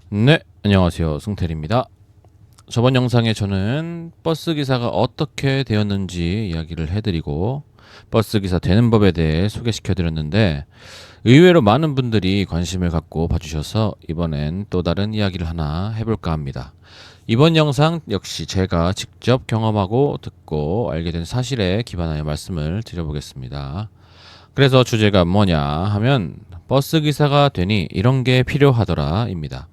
네, 안녕하세요. 승태리입니다. 저번 영상에 저는 버스 기사가 어떻게 되었는지 이야기를 해드리고 버스 기사 되는 법에 대해 소개시켜드렸는데 의외로 많은 분들이 관심을 갖고 봐주셔서 이번엔 또 다른 이야기를 하나 해볼까 합니다. 이번 영상 역시 제가 직접 경험하고 듣고 알게 된 사실에 기반하여 말씀을 드려보겠습니다. 그래서 주제가 뭐냐 하면 버스 기사가 되니 이런 게 필요하더라입니다.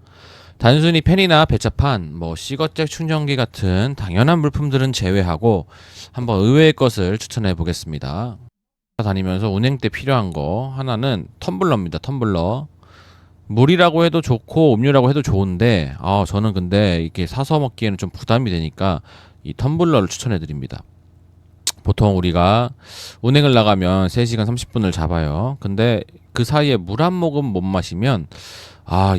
단순히 펜이나 배차판, 시거잭 충전기 같은 당연한 물품들은 제외하고 한번 의외의 것을 추천해 보겠습니다. 다니면서 운행 때 필요한 거 하나는 텀블러입니다. 텀블러. 물이라고 해도 좋고 음료라고 해도 좋은데 저는 근데 이렇게 사서 먹기에는 좀 부담이 되니까 이 텀블러를 추천해 드립니다. 보통 우리가 운행을 나가면 3시간 30분을 잡아요. 근데 그 사이에 물 한 모금 못 마시면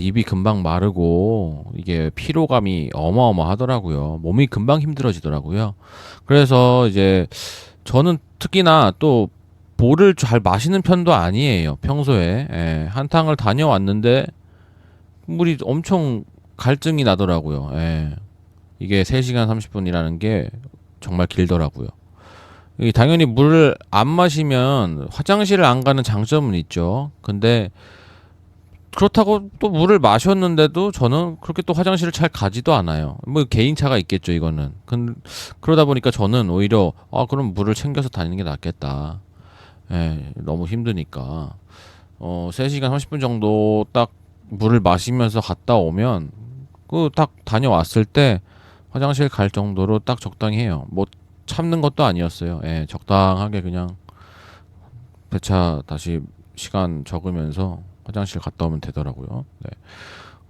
입이 금방 마르고 이게 피로감이 어마어마하더라고요. 몸이 금방 힘들어지더라고요. 그래서 이제 저는 특히나 또 물을 잘 마시는 편도 아니에요. 평소에 한탕을 다녀왔는데 물이 엄청 갈증이 나더라고요. 이게 3시간 30분이라는 게 정말 길더라고요. 당연히 물을 안 마시면 화장실을 안 가는 장점은 있죠. 근데 그렇다고 또 물을 마셨는데도 저는 그렇게 또 화장실을 잘 가지도 않아요. 뭐 개인차가 있겠죠, 이거는. 그러다 보니까 저는 오히려 그럼 물을 챙겨서 다니는 게 낫겠다. 너무 힘드니까. 3시간 30분 정도 딱 물을 마시면서 갔다 오면 그 딱 다녀왔을 때 화장실 갈 정도로 딱 적당히 해요. 뭐 참는 것도 아니었어요. 적당하게 그냥 배차 다시 시간 적으면서 화장실 갔다 오면 되더라고요. 네.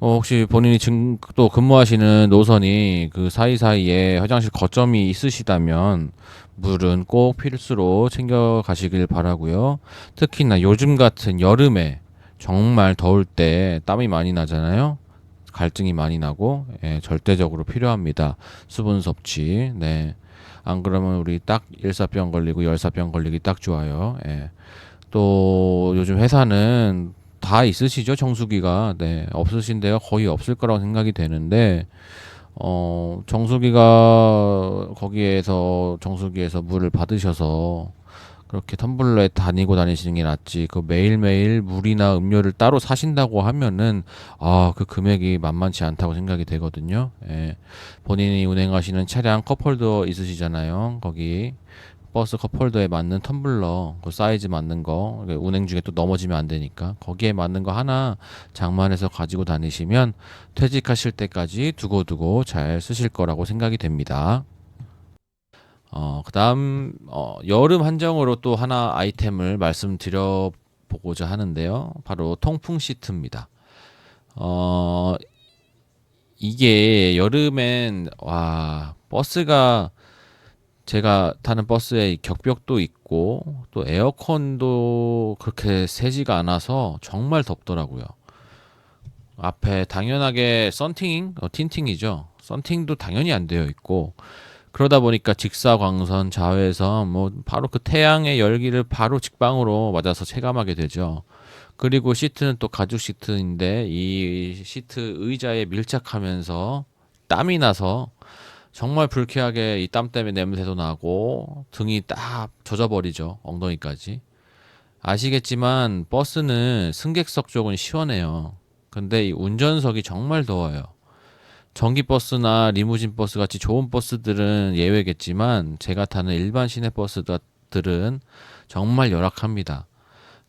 혹시 본인이 지금 또 근무하시는 노선이 그 사이사이에 화장실 거점이 있으시다면 물은 꼭 필수로 챙겨 가시길 바라고요. 특히나 요즘 같은 여름에 정말 더울 때 땀이 많이 나잖아요. 갈증이 많이 나고 절대적으로 필요합니다. 수분 섭취. 네. 안 그러면 우리 딱 일사병 걸리고 열사병 걸리기 딱 좋아요. 또 요즘 회사는 다 있으시죠, 정수기가. 네, 없으신 데가 거의 없을 거라고 생각이 되는데 정수기가 거기에서 정수기에서 물을 받으셔서 그렇게 텀블러에 다니고 다니시는 게 낫지. 그 매일매일 물이나 음료를 따로 사신다고 하면은 그 금액이 만만치 않다고 생각이 되거든요. 본인이 운행하시는 차량 컵홀더 있으시잖아요. 거기 버스 컵홀더에 맞는 텀블러, 그 사이즈 맞는 거, 운행 중에 또 넘어지면 안 되니까 거기에 맞는 거 하나 장만해서 가지고 다니시면 퇴직하실 때까지 두고두고 잘 쓰실 거라고 생각이 됩니다. 그다음 여름 한정으로 또 하나 아이템을 말씀드려 보고자 하는데요. 바로 통풍 시트입니다. 어, 이게 여름엔 버스가 제가 타는 버스에 격벽도 있고 또 에어컨도 그렇게 세지가 않아서 정말 덥더라고요. 앞에 당연하게 틴팅이죠. 썬팅도 당연히 안 되어 있고 그러다 보니까 직사광선, 자외선, 뭐 바로 그 태양의 열기를 바로 직방으로 맞아서 체감하게 되죠. 그리고 시트는 또 가죽 시트인데 이 시트 의자에 밀착하면서 땀이 나서 정말 불쾌하게 이 땀 때문에 냄새도 나고 등이 딱 젖어버리죠. 엉덩이까지. 아시겠지만 버스는 승객석 쪽은 시원해요. 근데 이 운전석이 정말 더워요. 전기버스나 리무진 버스 같이 좋은 버스들은 예외겠지만 제가 타는 일반 시내버스들은 정말 열악합니다.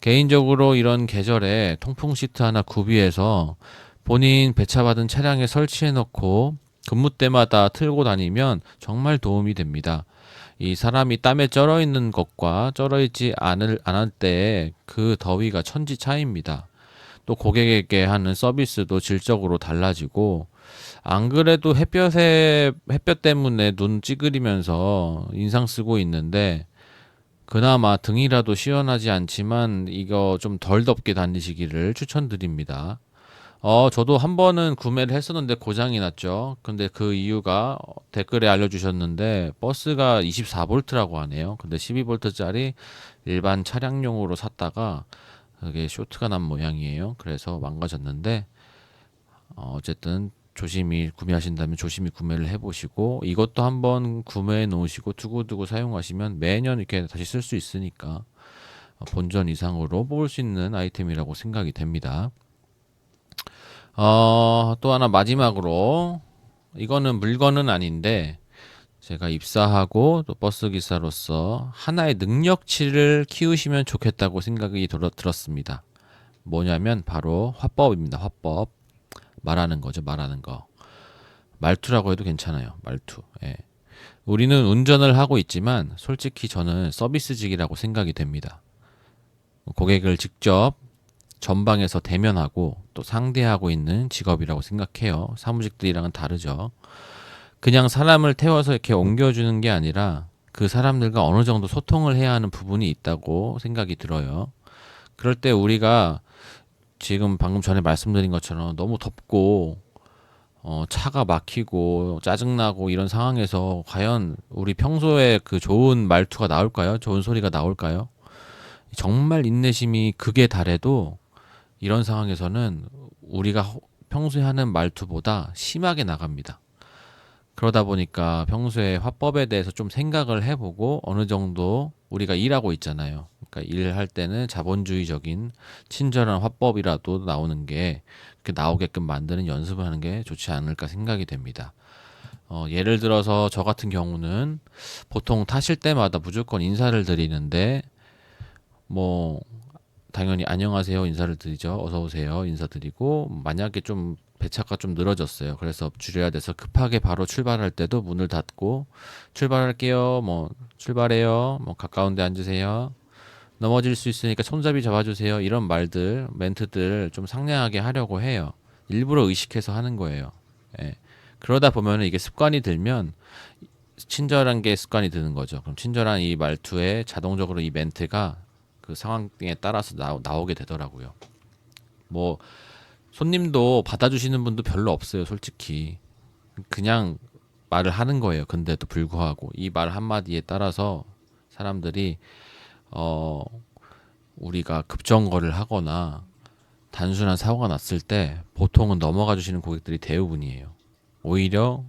개인적으로 이런 계절에 통풍 시트 하나 구비해서 본인 배차받은 차량에 설치해 놓고 근무 때마다 틀고 다니면 정말 도움이 됩니다. 이 사람이 땀에 쩔어 있는 것과 쩔어 있지 않을 때의 그 더위가 천지 차이입니다. 또 고객에게 하는 서비스도 질적으로 달라지고 안 그래도 햇볕 때문에 눈 찌그리면서 인상 쓰고 있는데 그나마 등이라도 시원하지 않지만 이거 좀 덜 덥게 다니시기를 추천드립니다. 저도 한 번은 구매를 했었는데 고장이 났죠. 근데 그 이유가 댓글에 알려주셨는데 버스가 24V라고 하네요. 근데 12V짜리 일반 차량용으로 샀다가 그게 쇼트가 난 모양이에요. 그래서 망가졌는데 어쨌든 조심히 구매하신다면 조심히 구매를 해보시고 이것도 한번 구매해 놓으시고 두고두고 사용하시면 매년 이렇게 다시 쓸 수 있으니까 본전 이상으로 뽑을 수 있는 아이템이라고 생각이 됩니다. 또 하나 마지막으로 이거는 물건은 아닌데 제가 입사하고 또 버스 기사로서 하나의 능력치를 키우시면 좋겠다고 생각이 들었습니다. 뭐냐면 바로 화법입니다. 화법. 말하는 거죠. 말하는 거. 말투라고 해도 괜찮아요. 말투. 예. 우리는 운전을 하고 있지만 솔직히 저는 서비스직이라고 생각이 됩니다. 고객을 직접 전방에서 대면하고 또 상대하고 있는 직업이라고 생각해요. 사무직들이랑은 다르죠. 그냥 사람을 태워서 이렇게 옮겨주는 게 아니라 그 사람들과 어느 정도 소통을 해야 하는 부분이 있다고 생각이 들어요. 그럴 때 우리가 지금 방금 전에 말씀드린 것처럼 너무 덥고 차가 막히고 짜증나고 이런 상황에서 과연 우리 평소에 그 좋은 말투가 나올까요? 좋은 소리가 나올까요? 정말 인내심이 극에 달해도 이런 상황에서는 우리가 평소에 하는 말투보다 심하게 나갑니다. 그러다 보니까 평소에 화법에 대해서 좀 생각을 해보고 어느 정도 우리가 일하고 있잖아요. 그러니까 일할 때는 자본주의적인 친절한 화법이라도 나오는 게 이렇게 나오게끔 만드는 연습을 하는 게 좋지 않을까 생각이 됩니다. 예를 들어서 저 같은 경우는 보통 타실 때마다 무조건 인사를 드리는데 뭐 당연히 안녕하세요 인사를 드리죠. 어서 오세요 인사드리고 만약에 좀 배차가 좀 늘어졌어요. 그래서 줄여야 돼서 급하게 바로 출발할 때도 문을 닫고 출발할게요. 뭐 출발해요. 뭐 가까운 데 앉으세요. 넘어질 수 있으니까 손잡이 잡아주세요. 이런 말들, 멘트들 좀 상냥하게 하려고 해요. 일부러 의식해서 하는 거예요. 예. 그러다 보면 이게 습관이 들면 친절한 게 습관이 드는 거죠. 그럼 친절한 이 말투에 자동적으로 이 멘트가 그 상황에 따라서 나오게 되더라고요. 뭐 손님도 받아주시는 분도 별로 없어요, 솔직히. 그냥 말을 하는 거예요. 근데도 불구하고 이 말 한마디에 따라서 사람들이 어 우리가 급정거를 하거나 단순한 사고가 났을 때 보통은 넘어가 주시는 고객들이 대부분이에요. 오히려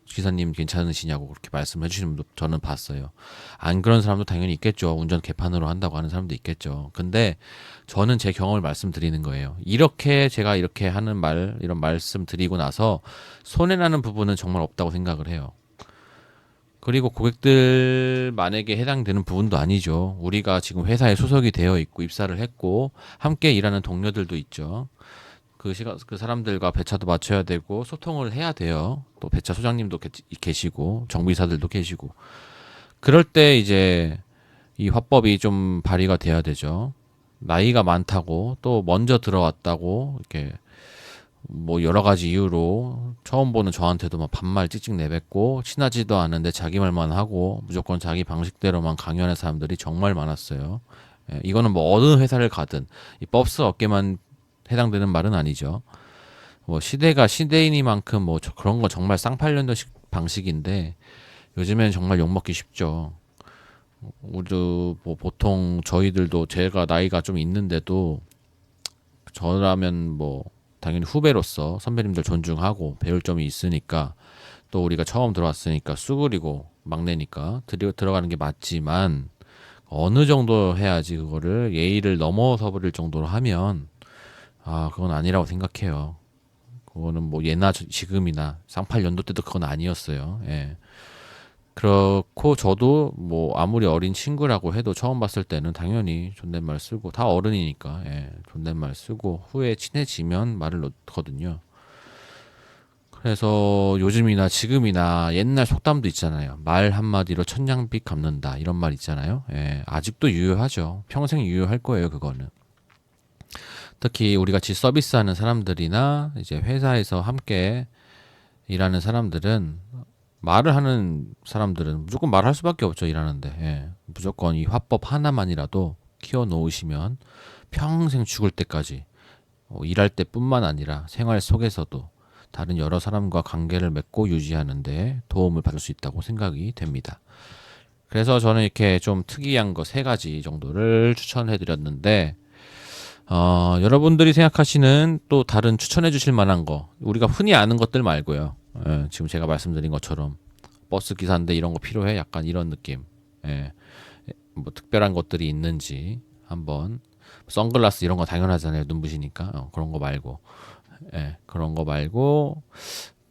기사님 괜찮으시냐고 그렇게 말씀해 주시는 분도 저는 봤어요. 안 그런 사람도 당연히 있겠죠. 운전 개판으로 한다고 하는 사람도 있겠죠. 근데 저는 제 경험을 말씀드리는 거예요. 이렇게 제가 이렇게 하는 말, 이런 말씀 드리고 나서 손해나는 부분은 정말 없다고 생각을 해요. 그리고 고객들 만에게 해당되는 부분도 아니죠. 우리가 지금 회사에 소속이 되어 있고 입사를 했고 함께 일하는 동료들도 있죠. 그 사람들과 배차도 맞춰야 되고 소통을 해야 돼요. 또 배차 소장님도 계시고 정비사들도 계시고 그럴 때 이제 이 화법이 좀 발휘가 돼야 되죠. 나이가 많다고 또 먼저 들어왔다고 이렇게 뭐 여러 가지 이유로 처음 보는 저한테도 막 반말 찍찍 내뱉고 친하지도 않은데 자기 말만 하고 무조건 자기 방식대로만 강요하는 사람들이 정말 많았어요. 예, 이거는 뭐 어느 회사를 가든 이 법스 업계만 해당되는 말은 아니죠. 뭐 시대가 시대이니만큼 뭐 그런 거 정말 쌍팔년도식 방식인데 요즘엔 정말 욕먹기 쉽죠. 우리도 뭐 보통 저희들도 제가 나이가 좀 있는데도 저라면 뭐 당연히 후배로서 선배님들 존중하고 배울 점이 있으니까 또 우리가 처음 들어왔으니까 쑥그리고 막내니까 들어가는 게 맞지만 어느 정도 해야지 그거를 예의를 넘어서 버릴 정도로 하면 그건 아니라고 생각해요. 그거는 뭐 예나 지금이나 쌍팔년도 때도 그건 아니었어요. 예. 그렇고 저도 뭐 아무리 어린 친구라고 해도 처음 봤을 때는 당연히 존댓말 쓰고 다 어른이니까 예, 존댓말 쓰고 후에 친해지면 말을 놓거든요. 그래서 요즘이나 지금이나 옛날 속담도 있잖아요. 말 한마디로 천냥빚 갚는다 이런 말 있잖아요. 예, 아직도 유효하죠. 평생 유효할 거예요, 그거는. 특히 우리 같이 서비스하는 사람들이나 이제 회사에서 함께 일하는 사람들은 말을 하는 사람들은 무조건 말할 수밖에 없죠, 일하는데. 예. 무조건 이 화법 하나만이라도 키워 놓으시면 평생 죽을 때까지 일할 때뿐만 아니라 생활 속에서도 다른 여러 사람과 관계를 맺고 유지하는데 도움을 받을 수 있다고 생각이 됩니다. 그래서 저는 이렇게 좀 특이한 거 세 가지 정도를 추천해 드렸는데 여러분들이 생각하시는 또 다른 추천해 주실 만한 거, 우리가 흔히 아는 것들 말고요. 예, 지금 제가 말씀드린 것처럼 버스 기사인데 이런 거 필요해? 약간 이런 느낌. 예, 뭐 특별한 것들이 있는지 한번. 선글라스 이런 거 당연하잖아요. 눈부시니까. 그런 거 말고. 예, 그런 거 말고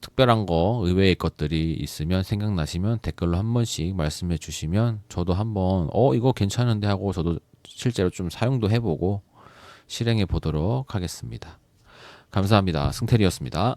특별한 거 의외의 것들이 있으면 생각나시면 댓글로 한 번씩 말씀해 주시면 저도 한번 이거 괜찮은데 하고 저도 실제로 좀 사용도 해보고 실행해 보도록 하겠습니다. 감사합니다. 승태리였습니다.